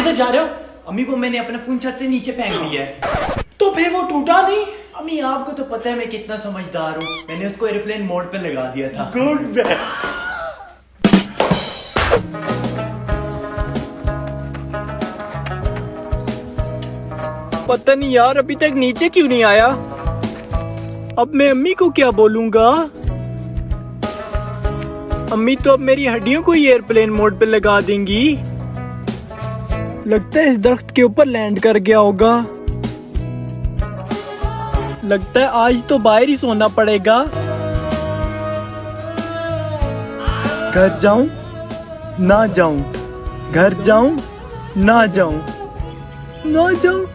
किधर जा रहे हो? अम्मी वो मैंने अपना फोन छत से नीचे फेंक दिया है। तो फिर वो टूटा नहीं? अम्मी आपको तो पता है मैं कितना समझदार हूँ, मैंने उसको एयरप्लेन मोड पे लगा दिया था। गुड। पता नहीं यार अभी तक नीचे क्यों नहीं आया। अब मैं अम्मी को क्या बोलूंगा? अम्मी तो अब मेरी हड्डियों को ही एयरप्लेन मोड पे लगा देंगी। लगता है इस दरख्त के ऊपर लैंड कर गया होगा। लगता है आज तो बाहर ही सोना पड़ेगा। घर जाऊं ना जाऊं, घर जाऊं ना जाऊं, ना जाऊं।